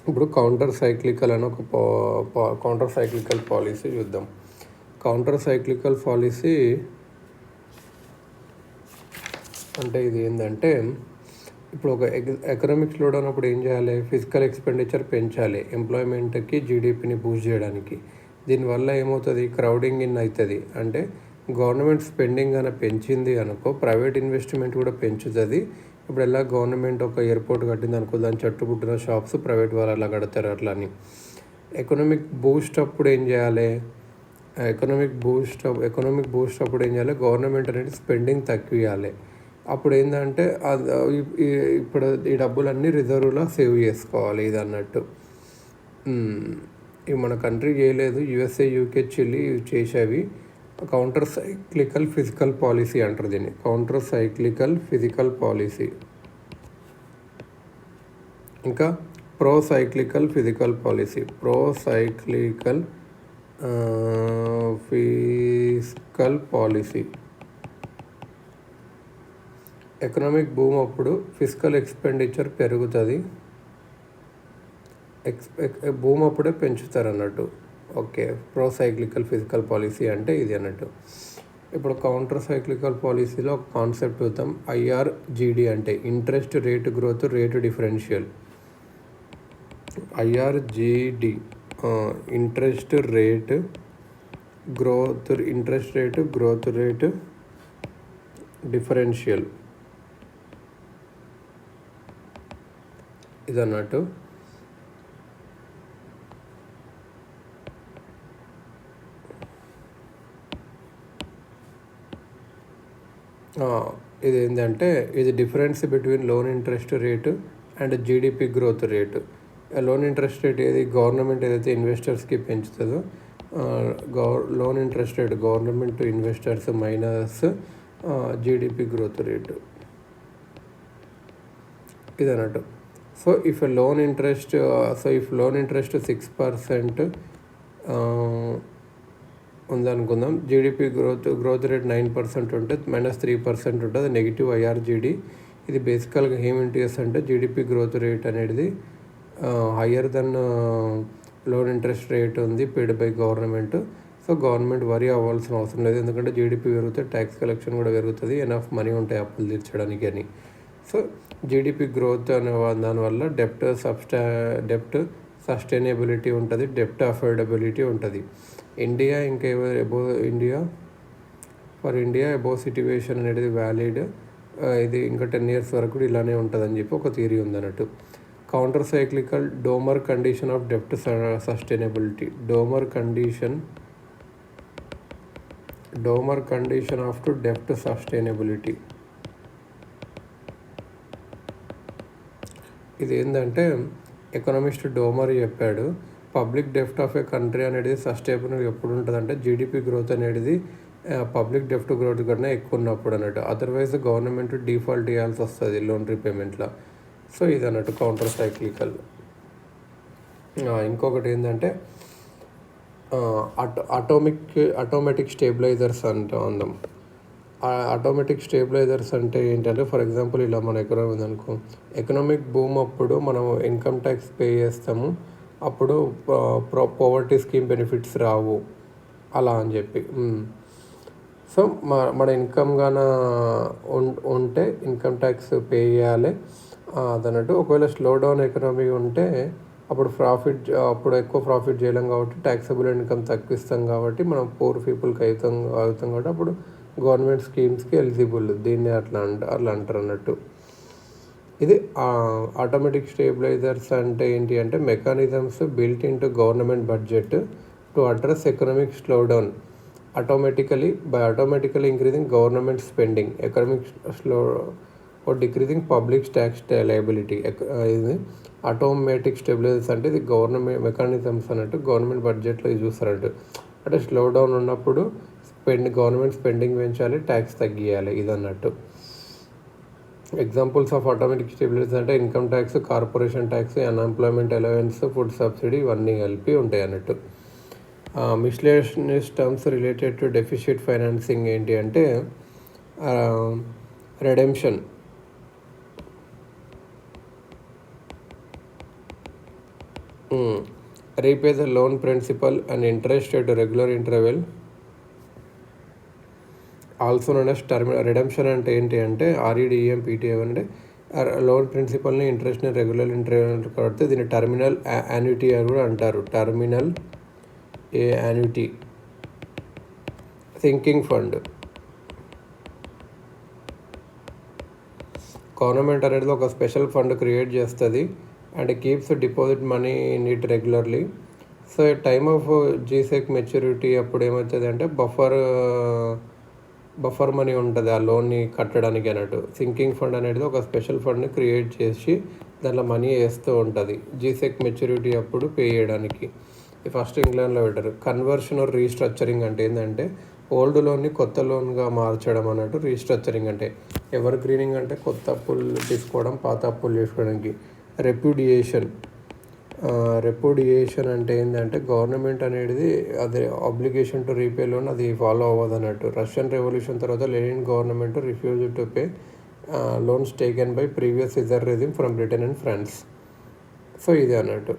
ఇప్పుడు counter cyclical అని ఒక కౌంటర్ సైక్లికల్ పాలసీ చూద్దాం. కౌంటర్ సైక్లికల్ పాలసీ అంటే ఇది ఏంటంటే, ఇప్పుడు ఒక ఎకనామిక్ స్లో డౌన్ అప్పుడు ఏం చేయాలి? ఫిజికల్ ఎక్స్పెండిచర్ పెంచాలి ఎంప్లాయ్మెంట్కి, జీడిపిని బూస్ట్ చేయడానికి. దీనివల్ల ఏమవుతుంది? క్రౌడింగ్ ఇన్ అవుతుంది. అంటే గవర్నమెంట్ స్పెండింగ్ అని పెంచింది అనుకో, ప్రైవేట్ ఇన్వెస్ట్మెంట్ కూడా పెంచుతుంది. ఇప్పుడు ఎలా గవర్నమెంట్ ఒక ఎయిర్పోర్ట్ కట్టింది అనుకో, దాని చుట్టుముట్టిన షాప్స్ ప్రైవేట్ వాళ్ళు అలా కడతారు. అట్లా అని ఎకనామిక్ బూస్ట్ అప్పుడు ఏం చేయాలి? ఎకనామిక్ బూస్ట్ అప్పుడు ఏం చేయాలి? గవర్నమెంట్ అనేది స్పెండింగ్ తగ్గియాలి. అప్పుడు ఏంటంటే ఇప్పుడు ఈ డబ్బులన్నీ రిజర్వ్లో సేవ్ చేసుకోవాలి. ఇది అన్నట్టు ఇవి మన కంట్రీ చేయలేదు, యూఎస్ఏ, యూకే, చిల్లీ చేసేవి. కౌంటర్ సైక్లికల్ ఫిజికల్ పాలసీ అంటారు దీన్ని. Counter cyclical physical policy. ఇంకా pro cyclical physical policy. Physical policy. Economic boom అప్పుడు ఫిజికల్ ఎక్స్పెండిచర్ పెరుగుతుంది. బూమ్ అప్పుడే పెంచుతారు అన్నట్టు. Okay, pro cyclical physical policy అంటే ఇది అన్నట్టు. ఇప్పుడు కౌంటర్ సైక్లికల్ పాలసీలో ఒక కాన్సెప్ట్ చూద్దాం. IRGD అంటే interest rate growth rate differential. IRGD interest rate growth rate differential ఇది అన్నట్టు. ఇది ఏంటంటే, ఇది difference between loan interest rate and GDP growth rate. Loan interest rate ఏది గవర్నమెంట్ ఏదైతే ఇన్వెస్టర్స్కి పెంచుతుందో, loan interest rate government to investors minus GDP growth rate ఇది అన్నట్టు. సో ఇఫ్ లోన్ ఇంట్రెస్ట్ 6% ఉందనుకుందాం, జీడిపి గ్రోత్ రేట్ 9% ఉంటే -3% ఉంటుంది, నెగిటివ్ IRGD. ఇది బేసికల్గా ఏమిటి అంటే, జీడిపి గ్రోత్ రేట్ అనేది higher then loan interest rate ఉంది paid by government. So government worry అవ్వాల్సిన అవసరం లేదు, ఎందుకంటే జీడిపి పెరిగితే ట్యాక్స్ కలెక్షన్ కూడా పెరుగుతుంది, ఎనఫ్ మనీ ఉంటాయి అప్పులు తీర్చడానికి అని. సో జీడిపి గ్రోత్ అనే దానివల్ల డెప్ట్ సస్టైనబిలిటీ ఉంటుంది, డెప్ట్ అఫోర్డబిలిటీ ఉంటుంది. ఇండియా అబోవ్ సిట్యువేషన్ అనేది వ్యాలిడ్. ఇది ఇంకా 10 years వరకు కూడా ఇలానే ఉంటుందని చెప్పి ఒక థియరీ ఉందన్నట్టు. Counter cyclical Domar condition of డెప్ట్ సస్టైనబిలిటీ. డోమర్ కండిషన్ ఆఫ్ డెప్ట్ సస్టైనబిలిటీ. ఇది ఏంటంటే, ఎకనామిస్ట్ డోమర్ చెప్పాడు, పబ్లిక్ డెప్ట్ ఆఫ్ ఏ కంట్రీ అనేది సస్టైనబుల్ ఎప్పుడు ఉంటుంది అంటే, జీడిపి గ్రోత్ అనేది పబ్లిక్ డెప్ట్ గ్రోత్ కన్నా ఎక్కువ ఉన్నప్పుడు అన్నట్టు. అదర్వైజ్ గవర్నమెంట్ డిఫాల్ట్ చేయాల్సి వస్తుంది లోన్ రీపేమెంట్లో. సో ఇది అన్నట్టు కౌంటర్ సైక్లికల్. ఇంకొకటి ఏంటంటే, ఆటోమేటిక్ స్టేబిలైజర్స్ అందాం. ఆటోమేటిక్ స్టేబిలైజర్స్ అంటే ఏంటంటే, ఫర్ ఎగ్జాంపుల్ ఇలా మన ఎకనామీ ఉందనుకో, ఎకనామిక్ బూమ్ అప్పుడు మనం ఇన్కమ్ ట్యాక్స్ పే చేస్తాము, అప్పుడు పోవర్టీ స్కీమ్ బెనిఫిట్స్ రావు అలా అని చెప్పి. సో మన ఇన్కమ్ గాన ఉంటే ఇన్కమ్ ట్యాక్స్ పే చేయాలి అదన్నట్టు. ఒకవేళ స్లో డౌన్ ఎకనామీ ఉంటే అప్పుడు ఎక్కువ ప్రాఫిట్ చేయలేం కాబట్టి ట్యాక్సబుల్ ఇన్కమ్ తగ్గిస్తాం కాబట్టి మనం పూర్ పీపుల్కి అవుతాం కాబట్టి అప్పుడు గవర్నమెంట్ స్కీమ్స్కి ఎలిజిబుల్. దీన్ని అట్లా అంటారు అన్నట్టు. ఇది ఆటోమేటిక్ స్టేబిలైజర్స్ అంటే ఏంటి అంటే, mechanisms built in to government budget to address economic slow down automatically increasing government spending, economic slow or decreasing public tax liability. ఇది ఆటోమేటిక్ స్టెబిలైజర్స్ అంటే ఇది గవర్నమెంట్ మెకానిజమ్స్ అన్నట్టు, గవర్నమెంట్ బడ్జెట్లో ఇది చూస్తారంటు. అంటే స్లో డౌన్ ఉన్నప్పుడు గవర్నమెంట్ స్పెండింగ్ పెంచాలి, ట్యాక్స్ తగ్గియాలి ఇది అన్నట్టు. ఎగ్జాంపుల్స్ ఆఫ్ ఆటోమేటిక్ స్టెబిలైజర్స్ అంటే income tax, corporation tax, unemployment allowance, food subsidy ఇవన్నీ కలిపి ఉంటాయి అన్నట్టు. Miscellaneous terms related to deficit financing ఏంటి అంటే, repay the loan principal and interest at regular interval, also known as terminal. Redemption అంటే ఏంటి అంటే ఆర్ఈడిఎం పీటీఎం అంటే లోన్ ప్రిన్సిపల్ని ఇంట్రెస్ట్ని రెగ్యులర్ ఇంటర్వెల్ కడితే దీన్ని టర్మినల్ యాన్యుటీ అని కూడా అంటారు. Terminal annuity. Sinking fund, government అనేది ఒక స్పెషల్ ఫండ్ క్రియేట్ చేస్తుంది and keeps deposit money in it regularly. So time of G sec maturity అప్పుడు ఏమవుతుంది అంటే బఫర్ మనీ ఉంటుంది ఆ లోన్ని కట్టడానికి అన్నట్టు. సింకింగ్ ఫండ్ అనేది ఒక స్పెషల్ ఫండ్ని క్రియేట్ చేసి దాంట్లో మనీ వేస్తూ ఉంటుంది జీసెక్ మెచ్యూరిటీ అప్పుడు పే చేయడానికి. ఇది ఫస్ట్ ఇంగ్లాండ్లో పెట్టారు. కన్వర్షన్ ఆర్ రీస్ట్రక్చరింగ్ అంటే ఏంటంటే ఓల్డ్ లోన్ని కొత్త లోన్గా మార్చడం అన్నట్టు. రీస్ట్రక్చరింగ్ అంటే ఎవర్ గ్రీనింగ్ అంటే కొత్త అప్పులు తీసుకోవడం, పాత అప్పులు చేసుకోవడానికి. రెప్యుడియేషన్ అంటే ఏంటంటే గవర్నమెంట్ అనేది అదే ఆబ్లిగేషన్ టు రీపే లోన్ అది ఫాలో అవ్వదు అన్నట్టు. రష్యన్ రెవల్యూషన్ తర్వాత Lenin government refuse to pay loans taken by previous czar regime from Britain and France. So ఇది అన్నట్టు.